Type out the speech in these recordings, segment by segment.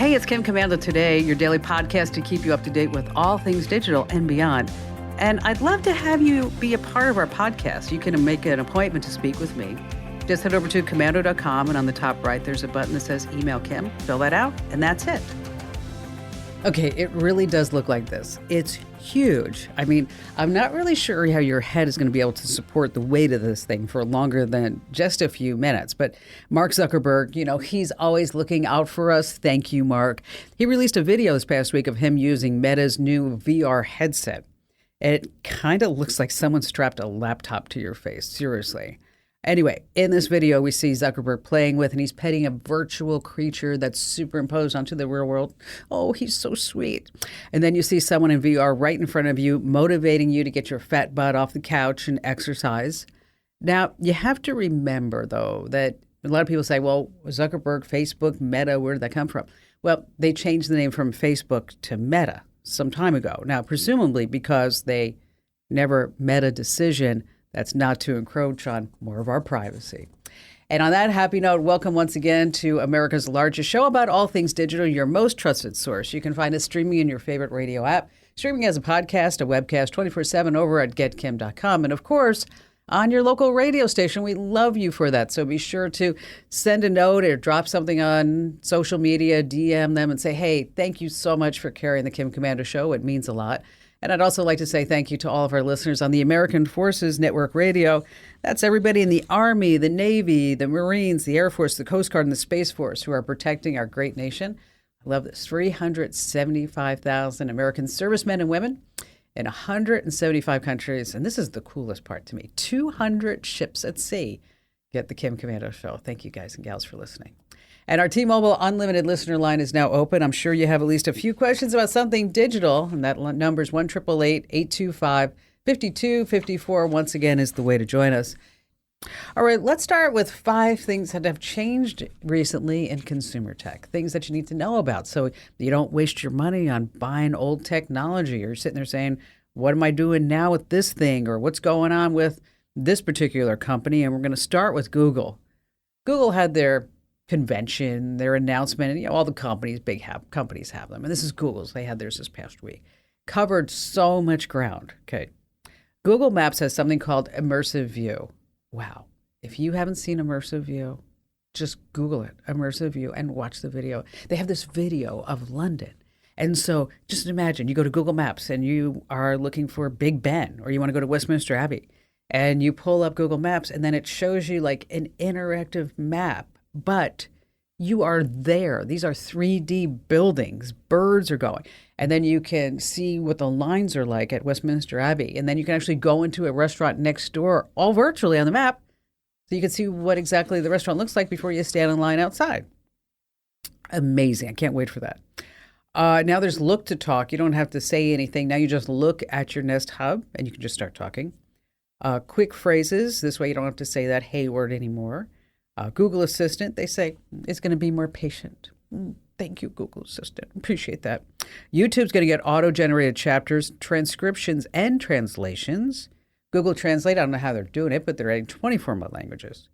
Hey, it's Kim Komando today, your daily podcast to keep you up to date with all things digital and beyond. And I'd love to have you be a part of our podcast. You can make an appointment to speak with me. Just head over to komando.com, and on the top right, there's a button that says Email Kim. Fill that out, and that's it. Okay, it really does look like this. It's huge. I mean, I'm not really sure how your head is going to be able to support the weight of this thing for longer than just a few minutes. But Mark Zuckerberg, he's always looking out for us. Thank you, Mark. He released a video this past week of him using Meta's new VR headset. It kind of looks like someone strapped a laptop to your face. Seriously. Anyway, in this video, we see Zuckerberg playing with, and he's petting a virtual creature that's superimposed onto the real world. Oh, he's so sweet. And then you see someone in VR right in front of you, motivating you to get your fat butt off the couch and exercise. Now, you have to remember, though, that a lot of people say, well, Zuckerberg, Facebook, Meta, where did that come from? Well, they changed the name from Facebook to Meta some time ago. Now, presumably because they never made a decision that's not to encroach on more of our privacy. And on that happy note, welcome once again to America's largest show about all things digital, your most trusted source. You can find us streaming in your favorite radio app, streaming as a podcast, a webcast 24/7 over at getkim.com. And of course, on your local radio station. We love you for that. So be sure to send a note or drop something on social media, DM them and say, hey, thank you so much for carrying the Kim Komando Show. It means a lot. And I'd also like to say thank you to all of our listeners on the American Forces Network Radio. That's everybody in the Army, the Navy, the Marines, the Air Force, the Coast Guard, and the Space Force who are protecting our great nation. I love this. 375,000 American servicemen and women in 175 countries. And this is the coolest part to me. 200 ships at sea get the Kim Komando Show. Thank you guys and gals for listening. And our T-Mobile Unlimited listener line is now open. I'm sure you have at least a few questions about something digital. And that number is 1-888-825-5254. Once again, is the way to join us. All right, let's start with 5 things that have changed recently in consumer tech, things that you need to know about so you don't waste your money on buying old technology or you're sitting there saying, what am I doing now with this thing or what's going on with this particular company? And we're going to start with Google. Google had their convention, their announcement, and all the companies, companies have them. And this is Google's. They had theirs this past week. Covered so much ground. Okay. Google Maps has something called Immersive View. Wow. If you haven't seen Immersive View, just Google it, Immersive View, and watch the video. They have this video of London. And so just imagine you go to Google Maps and you are looking for Big Ben or you want to go to Westminster Abbey and you pull up Google Maps and then it shows you like an interactive map. But you are there. These are 3D buildings. Birds are going. And then you can see what the lines are like at Westminster Abbey. And then you can actually go into a restaurant next door, all virtually on the map. So you can see what exactly the restaurant looks like before you stand in line outside. Amazing. I can't wait for that. Now there's Look to Talk. You don't have to say anything. Now you just look at your Nest Hub and you can just start talking. Quick phrases. This way you don't have to say that hey word anymore. Google Assistant, they say, is going to be more patient. Thank you, Google Assistant. Appreciate that. YouTube's going to get auto-generated chapters, transcriptions, and translations. Google Translate, I don't know how they're doing it, but they're adding 24 more languages.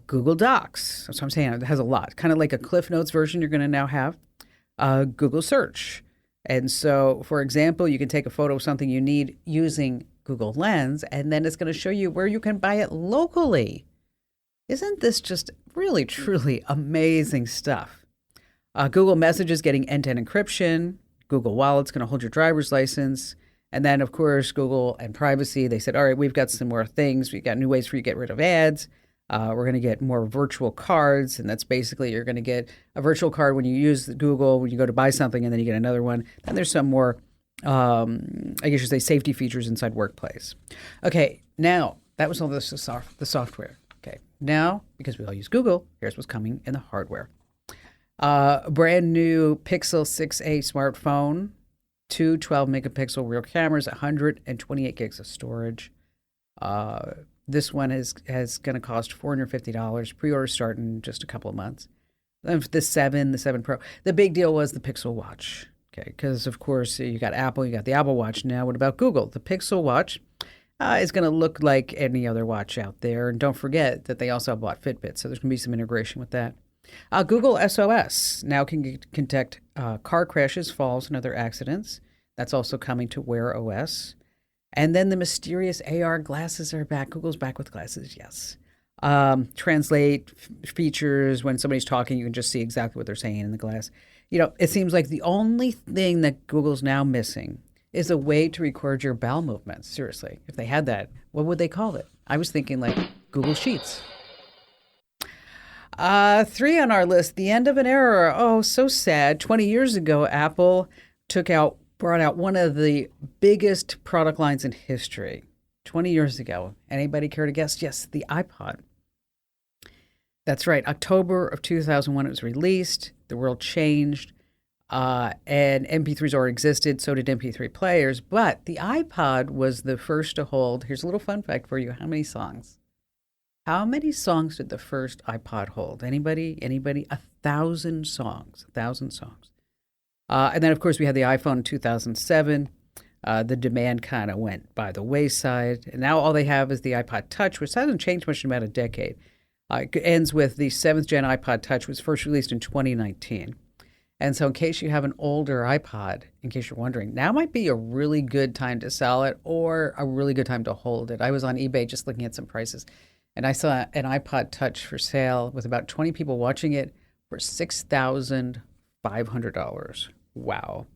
Google Docs, that's what I'm saying. It has a lot. Kind of like a Cliff Notes version you're going to now have. Google Search. And so, for example, you can take a photo of something you need using Google Lens, and then it's going to show you where you can buy it locally. Isn't this just really, truly amazing stuff? Google Messages getting end-to-end encryption. Google Wallet's going to hold your driver's license. And then, of course, Google and privacy. They said, all right, we've got some more things. We've got new ways for you to get rid of ads. We're going to get more virtual cards. And that's basically you're going to get a virtual card when you use Google, when you go to buy something, and then you get another one. Then there's some more, I guess you say, safety features inside Workplace. Okay, now that was all the software. Okay, now, because we all use Google, here's what's coming in the hardware. Brand new Pixel 6a smartphone, 2 12-megapixel rear cameras, 128 gigs of storage. This one is going to cost $450. Pre-order start in just a couple of months. Then the 7 Pro. The big deal was the Pixel Watch. Okay, because, of course, you got Apple, you got the Apple Watch. Now, what about Google? The Pixel Watch is going to look like any other watch out there. And don't forget that they also bought Fitbit, so there's going to be some integration with that. Google SOS now can detect car crashes, falls, and other accidents. That's also coming to Wear OS. And then the mysterious AR glasses are back. Google's back with glasses, yes. Translate features. When somebody's talking, you can just see exactly what they're saying in the glass. It seems like the only thing that Google's now missing is a way to record your bowel movements. Seriously, if they had that, what would they call it? I was thinking like Google Sheets. Three on our list, the end of an era. Oh, so sad. 20 years ago, Apple brought out one of the biggest product lines in history. 20 years ago. Anybody care to guess? Yes, the iPod. That's right. October of 2001, it was released. The world changed. And MP3s already existed. So did MP3 players. But the iPod was the first to hold. Here's a little fun fact for you. How many songs? How many songs did the first iPod hold? Anybody? 1,000 songs. 1,000 songs. And then, of course, we had the iPhone in 2007. The demand kind of went by the wayside. And now all they have is the iPod Touch, which hasn't changed much in about a decade. It ends with the 7th gen iPod Touch, was first released in 2019. And so in case you have an older iPod, in case you're wondering, now might be a really good time to sell it or a really good time to hold it. I was on eBay just looking at some prices, and I saw an iPod Touch for sale with about 20 people watching it for $6,500. Wow.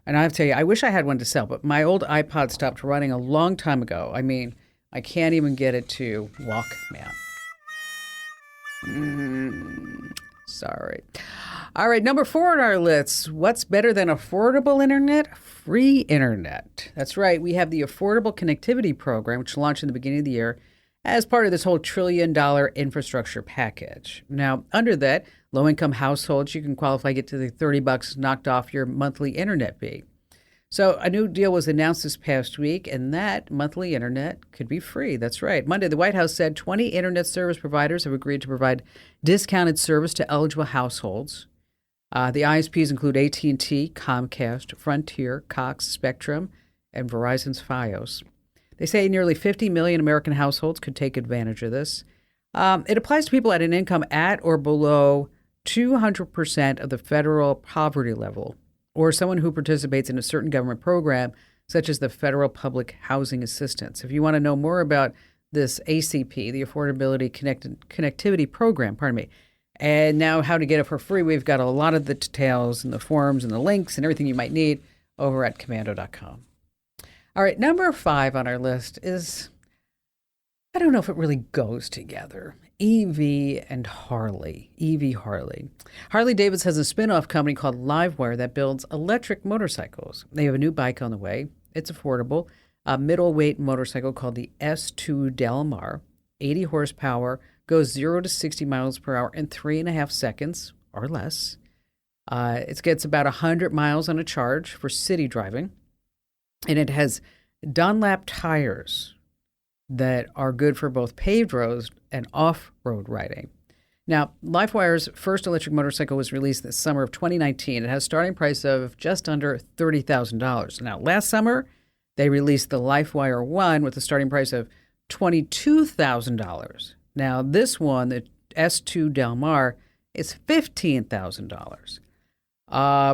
And I have to tell you, I wish I had one to sell, but my old iPod stopped running a long time ago. I mean, I can't even get it to Walkman. Sorry. All right, number 4 on our list. What's better than affordable internet? Free internet. That's right. We have the Affordable Connectivity Program, which launched in the beginning of the year as part of this whole $1 trillion infrastructure package. Now, under that, low-income households, you can qualify, get to the $30 knocked off your monthly internet fee. So a new deal was announced this past week, and that monthly internet could be free. That's right. Monday, the White House said 20 internet service providers have agreed to provide discounted service to eligible households. The ISPs include AT&T, Comcast, Frontier, Cox, Spectrum, and Verizon's Fios. They say nearly 50 million American households could take advantage of this. It applies to people at an income at or below 200% of the federal poverty level, or someone who participates in a certain government program, such as the Federal Public Housing Assistance. If you want to know more about this ACP, the Affordability Connectivity Program, and now how to get it for free, we've got a lot of the details and the forms and the links and everything you might need over at Komando.com. All right, number 5 on our list is, I don't know if it really goes together. EV and Harley. EV Harley. Harley-Davidson has a spin-off company called Livewire that builds electric motorcycles. They have a new bike on the way. It's affordable. A middleweight motorcycle called the S2 Del Mar. 80 horsepower, goes 0 to 60 miles per hour in 3.5 seconds or less. It gets about 100 miles on a charge for city driving. And it has Dunlop tires that are good for both paved roads and off-road riding. Now, LiveWire's first electric motorcycle was released this summer of 2019. It has a starting price of just under $30,000. Now, last summer, they released the LiveWire 1 with a starting price of $22,000. Now, this one, the S2 Del Mar, is $15,000.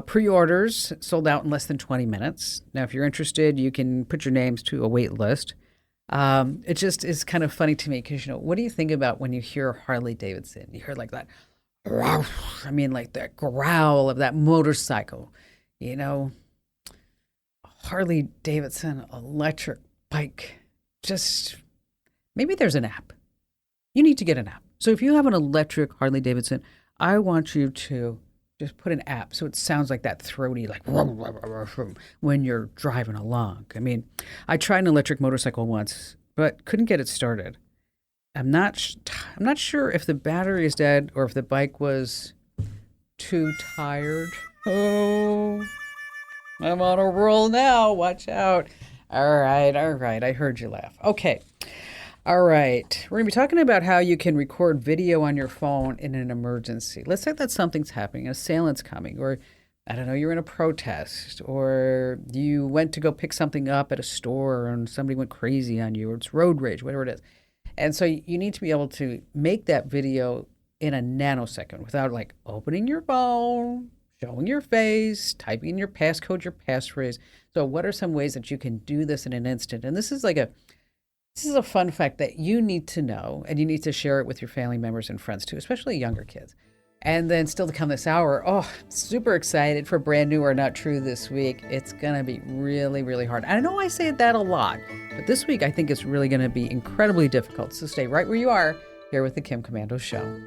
Pre-orders sold out in less than 20 minutes. Now, if you're interested, you can put your names to a wait list. It just is kind of funny to me because, what do you think about when you hear Harley Davidson? You hear like that, like that growl of that motorcycle, Harley Davidson electric bike. Just maybe there's an app. You need to get an app. So if you have an electric Harley Davidson, I want you to just put an app so it sounds like that throaty, like when you're driving along. I mean, I tried an electric motorcycle once, but couldn't get it started. I'm not sure if the battery is dead or if the bike was too tired. Oh, I'm on a roll now. Watch out. All right. I heard you laugh. Okay. All right. We're going to be talking about how you can record video on your phone in an emergency. Let's say that something's happening, an assailant's coming, or, I don't know, you're in a protest, or you went to go pick something up at a store and somebody went crazy on you, or it's road rage, whatever it is. And so you need to be able to make that video in a nanosecond without like opening your phone, showing your face, typing in your passcode, your passphrase. So what are some ways that you can do this in an instant? And this is a fun fact that you need to know, and you need to share it with your family members and friends too, especially younger kids. And then still to come this hour, super excited for Brand New or Not True this week. It's going to be really, really hard. I know I say that a lot, but this week I think it's really going to be incredibly difficult. So stay right where you are here with the Kim Komando Show.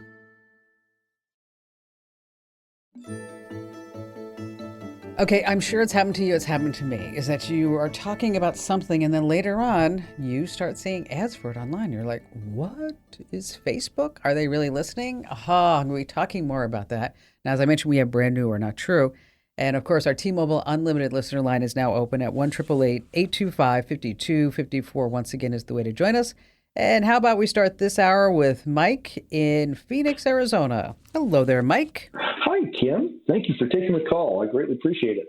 Okay, I'm sure it's happened to you. It's happened to me. Is that you are talking about something and then later on you start seeing ads for it online. You're like, what is Facebook? Are they really listening? Aha, I'm going to be talking more about that. Now, as I mentioned, we have Brand New or Not True. And of course, our T-Mobile Unlimited listener line is now open at 1-888-825-5254. Once again, is the way to join us. And how about we start this hour with Mike in Phoenix, Arizona. Hello there, Mike. Hi, Kim. Thank you for taking the call. I greatly appreciate it.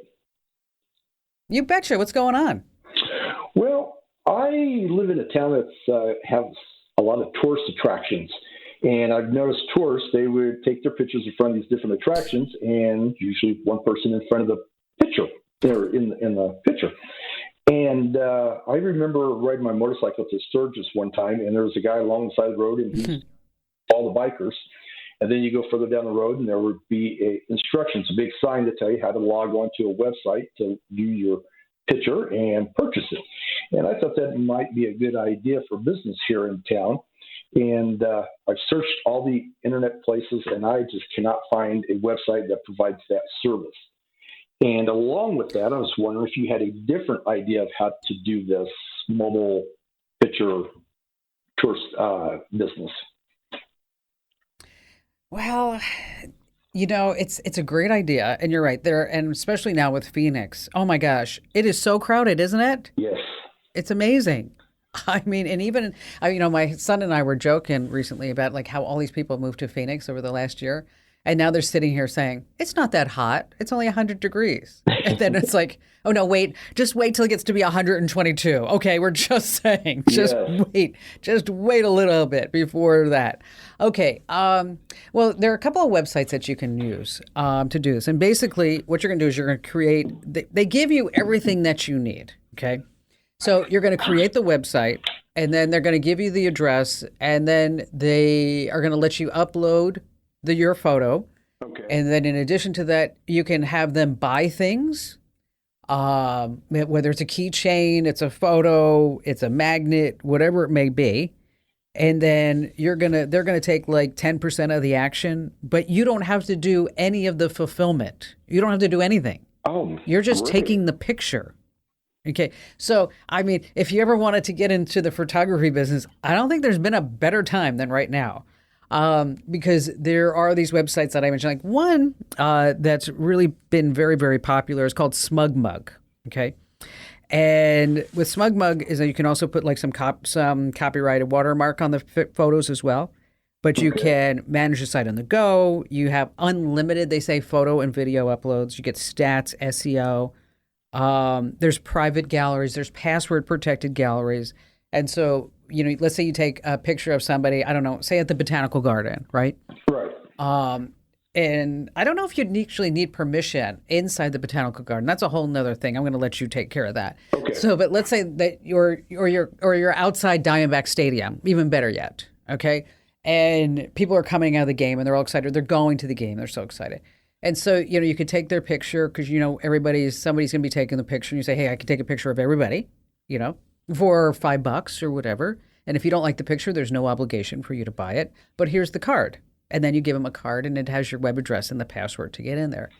You betcha. What's going on? Well, I live in a town that has a lot of tourist attractions. And I've noticed tourists, they would take their pictures in front of these different attractions, and usually one person in front of the picture, or in the picture. And I remember riding my motorcycle to Sturgis one time, and there was a guy along the side of the road, and he's all the bikers. And then you go further down the road, and there would be instructions, a big sign to tell you how to log on to a website to view your picture and purchase it. And I thought that might be a good idea for business here in town. And I've searched all the internet places, and I just cannot find a website that provides that service. And along with that, I was wondering if you had a different idea of how to do this mobile picture tourist business. Well, it's a great idea, and you're right there, and especially now with Phoenix. Oh my gosh, it is so crowded, isn't it? Yes, it's amazing. I mean, and even my son and I were joking recently about like how all these people moved to Phoenix over the last year, and now they're sitting here saying it's not that hot. It's only 100 degrees, and then it's like, oh no, just wait till it gets to be 122. Okay, we're just saying, just wait a little bit before that. Okay. Well, there are a couple of websites that you can use to do this. And basically what you're going to do is you're going to create, they give you everything that you need. Okay. So you're going to create the website, and then they're going to give you the address, and then they are going to let you upload your photo. Okay. And then in addition to that, you can have them buy things, whether it's a keychain, it's a photo, it's a magnet, whatever it may be. And then they're gonna take like 10% of the action, but you don't have to do any of the fulfillment. You don't have to do anything. Oh, you're just taking the picture. Okay. So, I mean, if you ever wanted to get into the photography business, I don't think there's been a better time than right now. Because there are these websites that I mentioned, like one that's really been very, very popular is called SmugMug. Okay. And with SmugMug is that you can also put like some copyrighted watermark on the photos as well. But you can manage the site on the go. You have unlimited, they say, photo and video uploads. You get stats, SEO. There's private galleries. There's password protected galleries. And so, let's say you take a picture of somebody, I don't know, say at the Botanical Garden, right? Right. And I don't know if you'd actually need permission inside the Botanical Garden. That's a whole nother thing. I'm going to let you take care of that. Okay. So, but let's say that you're outside Diamondback Stadium, even better yet. Okay. And people are coming out of the game and they're all excited. They're going to the game. They're so excited. And so, you could take their picture because, somebody's going to be taking the picture, and you say, hey, I can take a picture of everybody, for $5 or whatever. And if you don't like the picture, there's no obligation for you to buy it. But here's the card. And then you give them a card, and it has your web address and the password to get in there.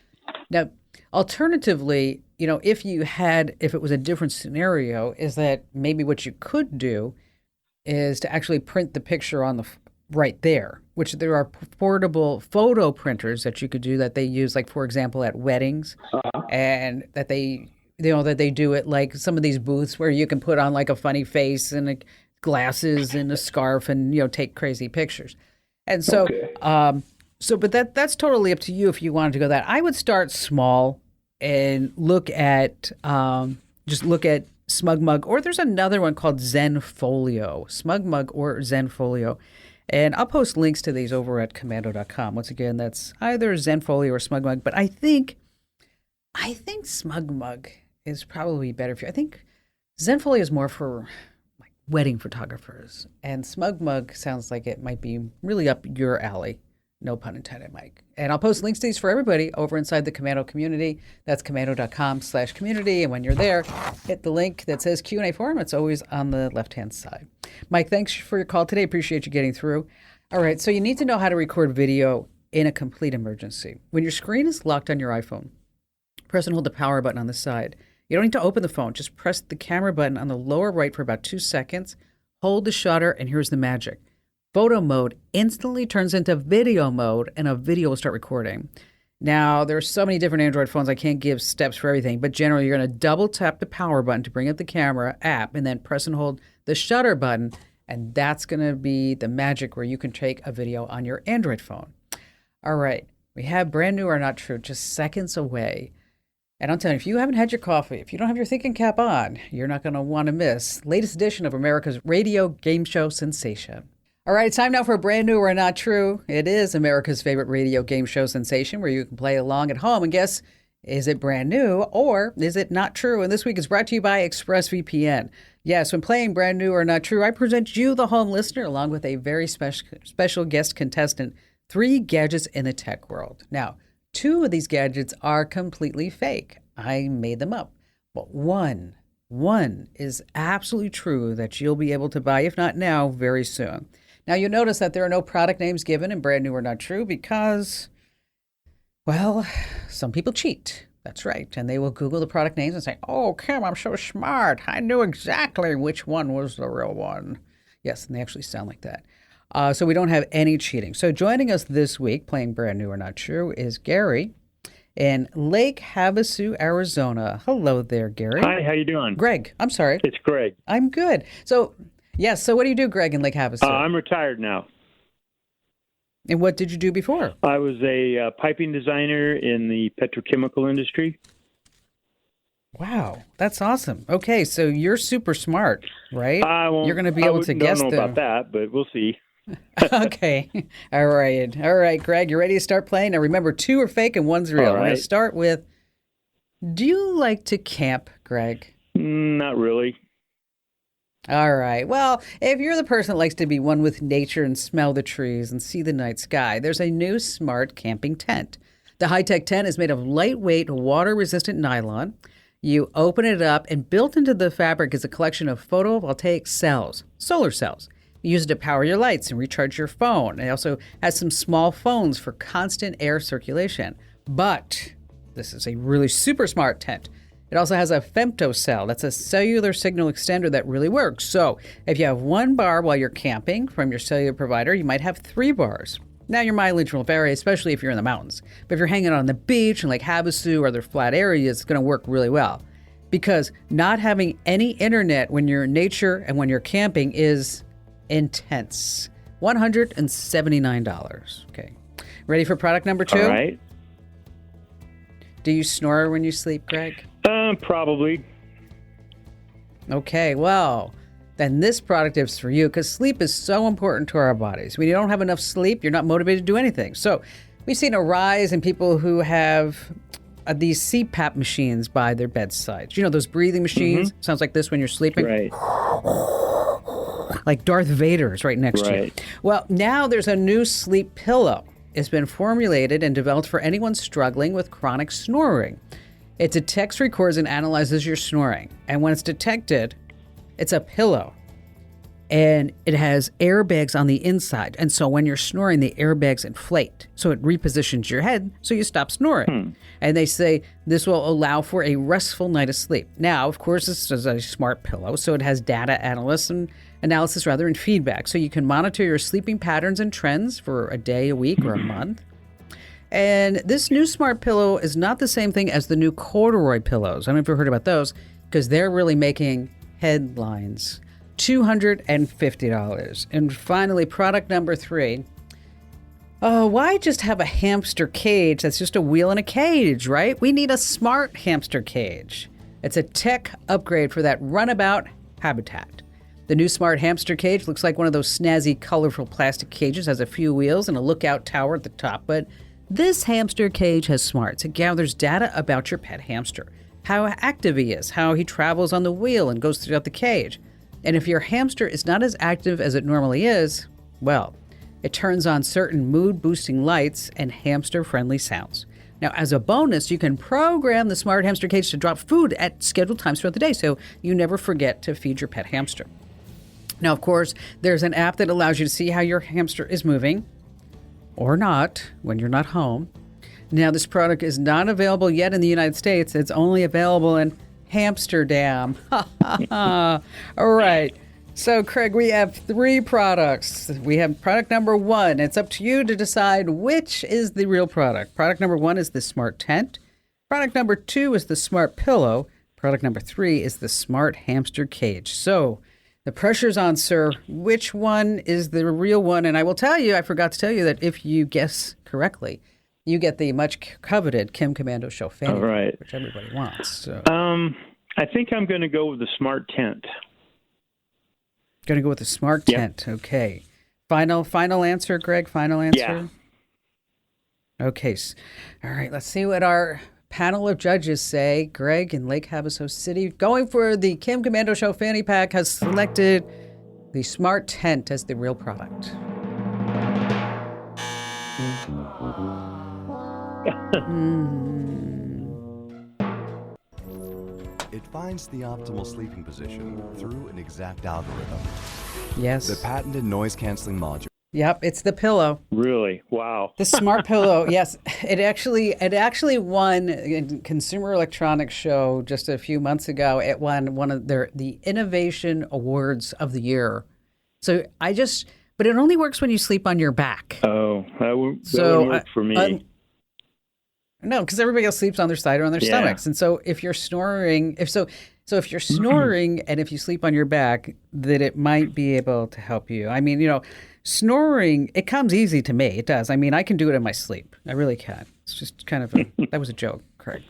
Now, alternatively, if it was a different scenario, is that maybe what you could do is to actually print the picture on right there, which there are portable photo printers that you could do that they use, like, for example, at weddings, and that they do it like some of these booths where you can put on like a funny face and glasses and a scarf and, take crazy pictures. And so, but that's totally up to you if you wanted to go that. I would start small and look at SmugMug, or there's another one called Zenfolio, SmugMug or Zenfolio. And I'll post links to these over at Komando.com. Once again, that's either Zenfolio or SmugMug, but I think SmugMug is probably better for you. I think Zenfolio is more for like wedding photographers, and SmugMug sounds like it might be really up your alley. No pun intended, Mike. And I'll post links to these for everybody over inside the Komando community. That's komando.com/community. And when you're there, hit the link that says Q&A forum. It's always on the left-hand side. Mike, thanks for your call today. Appreciate you getting through. All right, so you need to know how to record video in a complete emergency. When your screen is locked on your iPhone, press and hold the power button on the side. You don't need to open the phone. Just press the camera button on the lower right for about 2 seconds. Hold the shutter, and here's the magic. Photo mode instantly turns into video mode, and a video will start recording. Now, there are so many different Android phones, I can't give steps for everything, but generally you're going to double tap the power button to bring up the camera app, and then press and hold the shutter button, and that's going to be the magic where you can take a video on your Android phone. All right, we have Brand New or Not True, just seconds away. And I'm telling you, if you haven't had your coffee, if you don't have your thinking cap on, you're not going to want to miss latest edition of America's radio game show sensation. All right, it's time now for a Brand New or Not True. It is America's favorite radio game show sensation where you can play along at home and guess, is it brand new or is it not true? And this week is brought to you by ExpressVPN. Yes, when playing Brand New or Not True, I present you, the home listener, along with a very special guest contestant, 3 gadgets in the tech world. Now, 2 of these gadgets are completely fake. I made them up. But one is absolutely true that you'll be able to buy, if not now, very soon. Now, you'll notice that there are no product names given in Brand New or Not True because, well, some people cheat. That's right. And they will Google the product names and say, oh, Kim, I'm so smart. I knew exactly which one was the real one. Yes, and they actually sound like that. So we don't have any cheating. So joining us this week, playing Brand New or Not True, is Gary in Lake Havasu, Arizona. Hello there, Gary. Hi, how you doing? Greg. I'm sorry. It's Greg. I'm good. So, yes, so what do you do, Greg, in Lake Havasu? I'm retired now. And what did you do before? I was a piping designer in the petrochemical industry. Wow, that's awesome. Okay, so you're super smart, right? You're going to be able to guess them. I don't know about that, but we'll see. Okay. All right, Greg, you ready to start playing? Now remember, 2 are fake and 1's real. All right. I'm going to start with, do you like to camp, Greg? Not really. All right. Well, if you're the person that likes to be one with nature and smell the trees and see the night sky, there's a new smart camping tent. The high-tech tent is made of lightweight, water-resistant nylon. You open it up, and built into the fabric is a collection of photovoltaic cells, solar cells. You use it to power your lights and recharge your phone. It also has some small phones for constant air circulation. But this is a really super smart tent. It also has a femtocell. That's a cellular signal extender that really works. So if you have 1 bar while you're camping from your cellular provider, you might have 3 bars. Now, your mileage will vary, especially if you're in the mountains. But if you're hanging out on the beach in Lake Havasu or other flat areas, it's going to work really well. Because not having any internet when you're in nature and when you're camping is intense. $179. Okay. Ready for product number 2? All right. Do you snore when you sleep, Greg? Probably. Okay, well, then this product is for you because sleep is so important to our bodies. When you don't have enough sleep, you're not motivated to do anything. So we've seen a rise in people who have these CPAP machines by their bedsides. You know, those breathing machines? Mm-hmm. Sounds like this when you're sleeping. Right. Like Darth Vader is right next to you. Well, now there's a new sleep pillow. It's been formulated and developed for anyone struggling with chronic snoring. It detects, records, and analyzes your snoring. And when it's detected, it's a pillow. And it has airbags on the inside. And so when you're snoring, the airbags inflate. So it repositions your head so you stop snoring. And they say this will allow for a restful night of sleep. Now, of course, this is a smart pillow, so it has data analysis and feedback. So you can monitor your sleeping patterns and trends for a day, a week, or a month. And this new smart pillow is not the same thing as the new corduroy pillows. I don't know if you've heard about those, because they're really making headlines. $250. And finally, product number 3. Why just have a hamster cage that's just a wheel in a cage, right? We need a smart hamster cage. It's a tech upgrade for that runabout habitat. The new smart hamster cage looks like one of those snazzy, colorful plastic cages, has a few wheels and a lookout tower at the top. But this hamster cage has smarts. It gathers data about your pet hamster, how active he is, how he travels on the wheel and goes throughout the cage. And if your hamster is not as active as it normally is, well, it turns on certain mood-boosting lights and hamster-friendly sounds. Now, as a bonus, you can program the smart hamster cage to drop food at scheduled times throughout the day, so you never forget to feed your pet hamster. Now, of course, there's an app that allows you to see how your hamster is moving, or not, when you're not home. Now, this product is not available yet in the United States. It's only available in Hamsterdam. All right. So, Craig, we have 3 products. We have product number 1. It's up to you to decide which is the real product. Product number 1 is the smart tent. Product number 2 is the smart pillow. Product number 3 is the smart hamster cage. So, the pressure's on, sir. Which one is the real one? And I will tell you, I forgot to tell you that if you guess correctly, you get the much coveted Kim Komando show fanny pack, which everybody wants. So. I think I'm going to go with the smart tent. Going to go with the smart tent. Okay. Final answer, Greg? Final answer? Yeah. Okay. All right. Let's see what our panel of judges say. Greg in Lake Havasu City, going for the Kim Komando show fanny pack, has selected the smart tent as the real product. It finds the optimal sleeping position through an exact algorithm. Yes. The patented noise-canceling module. Yep, it's the pillow. Really? Wow. The smart pillow. Yes, it actually won a Consumer Electronics Show just a few months ago. It won one of the Innovation Awards of the year. So but it only works when you sleep on your back. Oh, that wouldn't work for me. No, because everybody else sleeps on their side or on their stomachs. And so if you're snoring, if you're snoring and if you sleep on your back, then it might be able to help you. I mean, snoring, it comes easy to me. It does. I mean, I can do it in my sleep. I really can. It's just kind of that was a joke, Craig.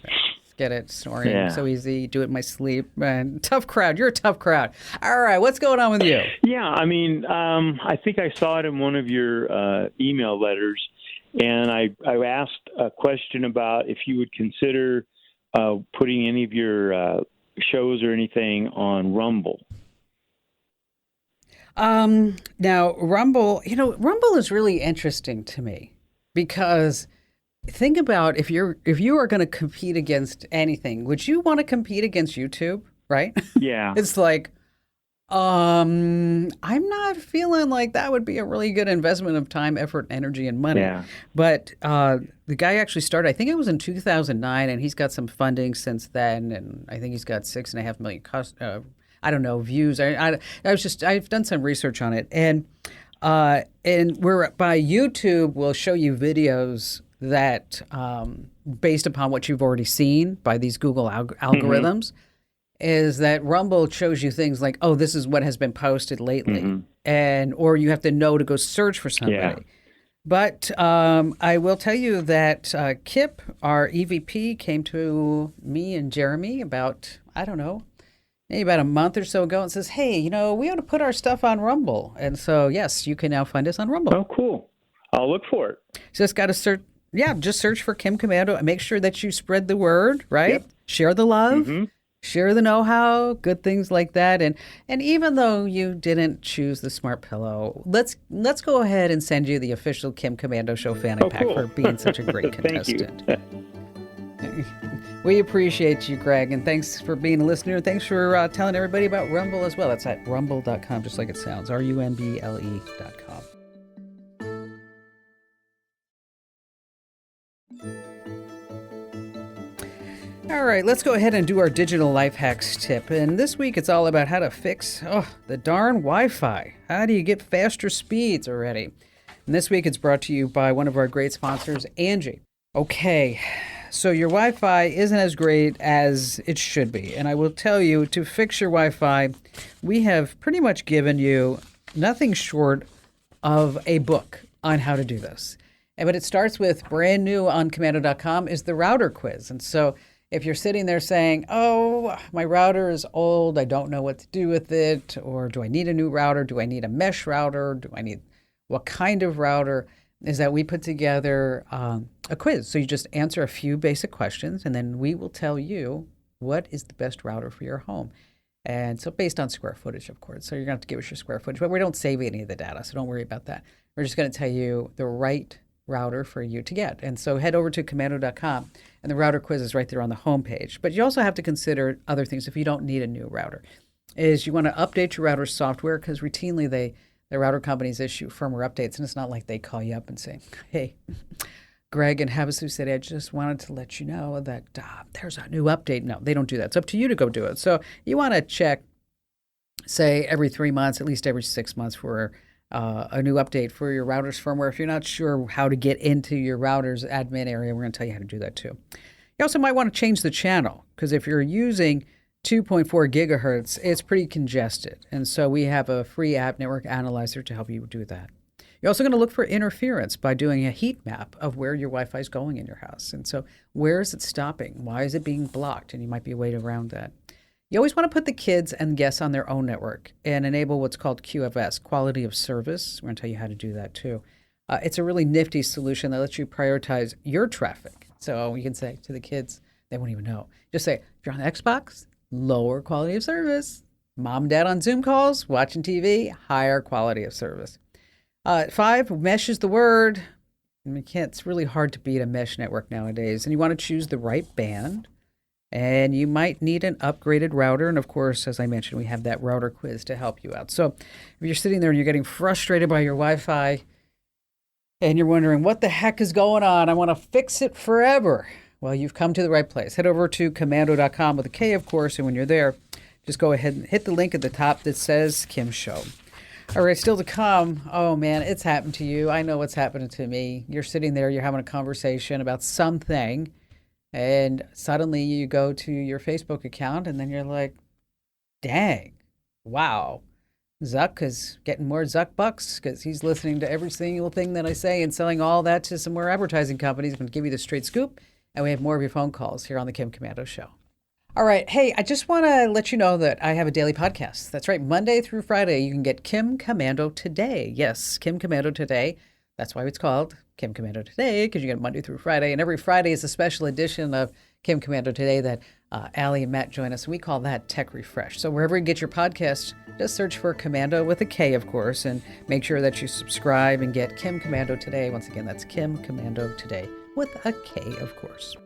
Get it? Snoring, so easy. Do it in my sleep. Man, tough crowd. You're a tough crowd. All right, what's going on with you? Yeah, I mean, I think I saw it in one of your email letters. And I asked a question about if you would consider putting any of your shows or anything on Rumble. Now, Rumble is really interesting to me because think about if you are going to compete against anything, would you want to compete against YouTube, right? Yeah. It's like, I'm not feeling like that would be a really good investment of time, effort, energy, and money. Yeah. But the guy actually started, I think it was in 2009, and he's got some funding since then, and I think he's got 6.5 million views. I've done some research on it, and we're by YouTube will show you videos that based upon what you've already seen by these Google algorithms. Is that Rumble shows you things like, oh, this is what has been posted lately, or you have to know to go search for somebody. Yeah. But I will tell you that Kip, our EVP, came to me and Jeremy about, maybe about a month or so ago and says, hey, we ought to put our stuff on Rumble. And so, yes, you can now find us on Rumble. Oh, cool. I'll look for it. Just got to search. Yeah, just search for Kim Komando. Make sure that you spread the word, right? Yep. Share the love. Share the know-how, good things like that. And even though you didn't choose the smart pillow, let's go ahead and send you the official Kim Komando show fanny pack for being such a great contestant. Thank you. We appreciate you, Greg, and thanks for being a listener. Thanks for telling everybody about Rumble as well. That's at rumble.com, just like it sounds, rumble.com. All right, let's go ahead and do our digital life hacks tip. And this week it's all about how to fix the darn Wi-Fi. How do you get faster speeds already? And this week it's brought to you by one of our great sponsors, Angie. Okay, so your Wi-Fi isn't as great as it should be. And I will tell you, to fix your Wi-Fi, we have pretty much given you nothing short of a book on how to do this. But it starts with brand new on Komando.com is the router quiz. And so if you're sitting there saying, oh, my router is old, I don't know what to do with it, or do I need a new router? Do I need a mesh router? Do I need what kind of router? Is that we put together a quiz. So you just answer a few basic questions, and then we will tell you what is the best router for your home. And so based on square footage, of course. So you're going to have to give us your square footage, but we don't save any of the data, so don't worry about that. We're just going to tell you the right router for you to get. And so head over to Komando.com, and the router quiz is right there on the homepage. But you also have to consider other things if you don't need a new router. Is you want to update your router software, because routinely the router companies issue firmware updates, and it's not like they call you up and say, hey, Greg in Havasu City, I just wanted to let you know that there's a new update. No, they don't do that. It's up to you to go do it. So you want to check, say, every 3 months, at least every 6 months for a new update for your router's firmware. If you're not sure how to get into your router's admin area, we're going to tell you how to do that too. You also might want to change the channel, because if you're using 2.4 gigahertz, it's pretty congested. And so we have a free app network analyzer to help you do that. You're also going to look for interference by doing a heat map of where your Wi-Fi is going in your house. And so where is it stopping? Why is it being blocked? And you might be a way around that. You always want to put the kids and guests on their own network and enable what's called QFS, quality of service. We're going to tell you how to do that too. It's a really nifty solution that lets you prioritize your traffic. So you can say to the kids, they won't even know. Just say, if you're on the Xbox, lower quality of service. Mom and dad on Zoom calls, watching TV, higher quality of service. 5, mesh is the word. It's really hard to beat a mesh network nowadays. And you want to choose the right band. And you might need an upgraded router. And of course, as I mentioned, we have that router quiz to help you out. So if you're sitting there and you're getting frustrated by your Wi-Fi and you're wondering, what the heck is going on? I want to fix it forever. Well, you've come to the right place. Head over to Komando.com with a K, of course. And when you're there, just go ahead and hit the link at the top that says Kim Show. All right, still to come. Oh, man, it's happened to you. I know what's happening to me. You're sitting there, you're having a conversation about something, and suddenly you go to your Facebook account, and then you're like, dang, wow, Zuck is getting more Zuck bucks because he's listening to every single thing that I say and selling all that to some more advertising companies. I'm going to give you the straight scoop, and we have more of your phone calls here on the Kim Komando Show. All right. Hey, I just want to let you know that I have a daily podcast. That's right. Monday through Friday, you can get Kim Komando Today. Yes, Kim Komando Today. That's why it's called Kim Komando Today, because you get Monday through Friday. And every Friday is a special edition of Kim Komando Today that Allie and Matt join us. We call that Tech Refresh. So wherever you get your podcast, just search for Komando with a K, of course, and make sure that you subscribe and get Kim Komando Today. Once again, that's Kim Komando Today with a K, of course.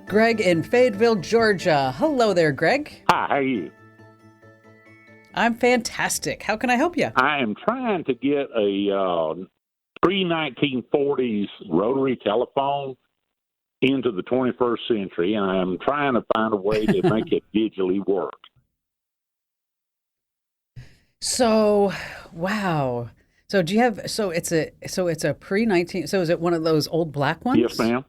Greg in Fayetteville, Georgia. Hello there, Greg. Hi, how are you? I'm fantastic. How can I help you? I am trying to get a pre-1940s rotary telephone into the 21st century, and I'm trying to find a way to make it digitally work. So, wow. So do you have? So it's a pre-19. So is it one of those old black ones? Yes, ma'am.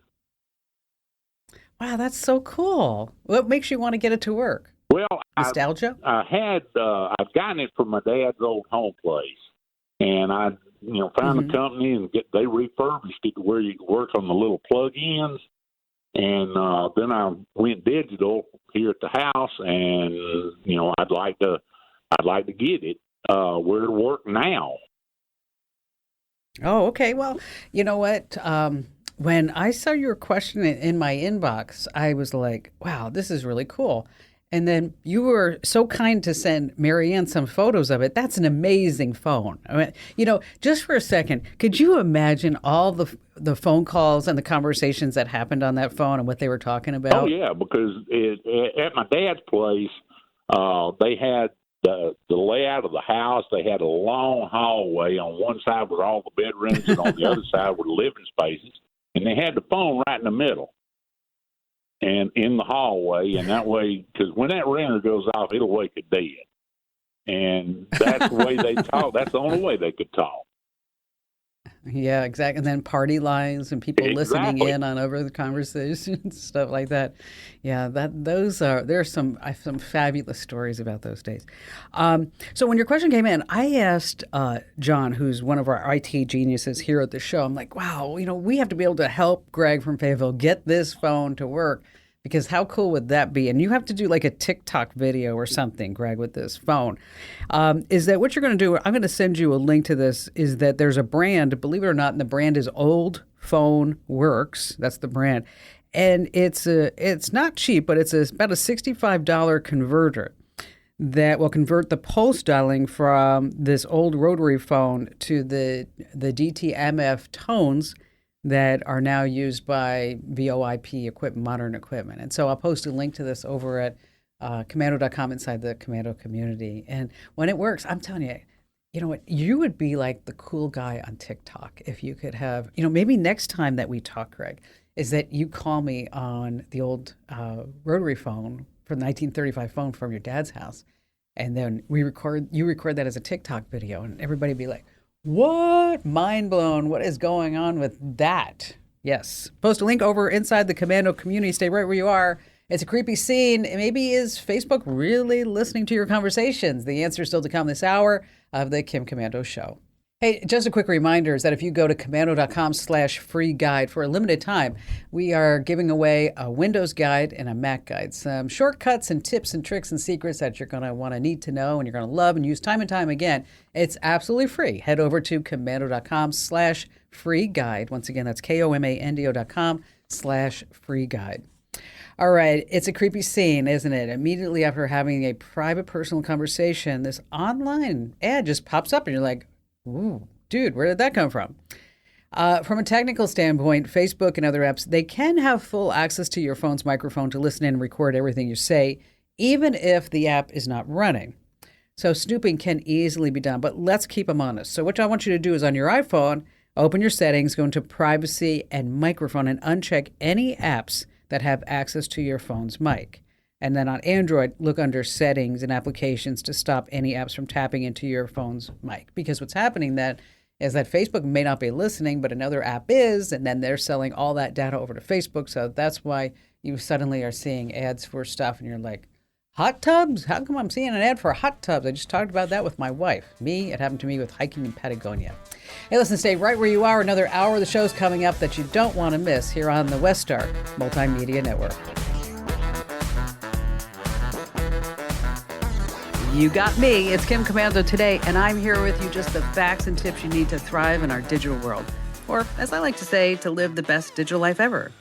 Wow, that's so cool. What makes you want to get it to work? Well, nostalgia. I've gotten it from my dad's old home place, and I found a company and they refurbished it to where you could work on the little plug-ins, and then I went digital here at the house, and I'd like to get it where to work now. Oh, okay. Well, you know what? When I saw your question in my inbox, I was like, wow, this is really cool. And then you were so kind to send Marianne some photos of it. That's an amazing phone. I mean, just for a second, could you imagine all the phone calls and the conversations that happened on that phone and what they were talking about? Oh, yeah, because at my dad's place, they had the layout of the house. They had a long hallway. On one side were all the bedrooms, and on the other side were the living spaces. And they had the phone right in the middle and in the hallway. And that way, because when that ringer goes off, it'll wake a dead. And that's the way they talk. That's the only way they could talk. Yeah, exactly. And then party lines and people listening Exactly. in on over the conversations, stuff like that. Yeah, there are some fabulous stories about those days. So when your question came in, I asked John, who's one of our IT geniuses here at the show. I'm like, wow, we have to be able to help Greg from Fayetteville get this phone to work. Because how cool would that be? And you have to do like a TikTok video or something, Greg, with this phone. Is that what you're going to do? I'm going to send you a link to this. Is that there's a brand, believe it or not, and the brand is Old Phone Works. That's the brand. And it's not cheap, but it's about a $65 converter that will convert the pulse dialing from this old rotary phone to the DTMF tones that are now used by VoIP equipment, modern equipment. And so I'll post a link to this over at Komando.com inside the Komando community. And when it works, I'm telling you, you know what? You would be like the cool guy on TikTok if you could have, maybe next time that we talk, Greg, is that you call me on the old rotary phone from the 1935 phone from your dad's house. And then you record that as a TikTok video, and everybody be like, what? Mind blown. What is going on with that? Yes. Post a link over inside the Komando community. Stay right where you are. It's a creepy scene. Maybe is Facebook really listening to your conversations? The answer is still to come this hour of the Kim Komando Show. Hey, just a quick reminder is that if you go to komando.com/free guide for a limited time, we are giving away a Windows guide and a Mac guide. Some shortcuts and tips and tricks and secrets that you're going to want to need to know and you're going to love and use time and time again. It's absolutely free. Head over to komando.com/free guide. Once again, that's komando.com/free guide. All right, it's a creepy scene, isn't it? Immediately after having a private personal conversation, this online ad just pops up and you're like, ooh, dude, where did that come from? From a technical standpoint, Facebook and other apps, they can have full access to your phone's microphone to listen in and record everything you say, even if the app is not running. So snooping can easily be done, but let's keep them honest. So what I want you to do is on your iPhone, open your settings, go into privacy and microphone and uncheck any apps that have access to your phone's mic. And then on Android, look under settings and applications to stop any apps from tapping into your phone's mic. Because what's happening then is that Facebook may not be listening, but another app is, and then they're selling all that data over to Facebook. So that's why you suddenly are seeing ads for stuff and you're like, hot tubs? How come I'm seeing an ad for hot tubs? I just talked about that with my wife. It happened to me with hiking in Patagonia. Hey, listen, stay right where you are. Another hour of the show's coming up that you don't want to miss here on the Westar Multimedia Network. You got me. It's Kim Komando today, and I'm here with you just the facts and tips you need to thrive in our digital world. Or, as I like to say, to live the best digital life ever.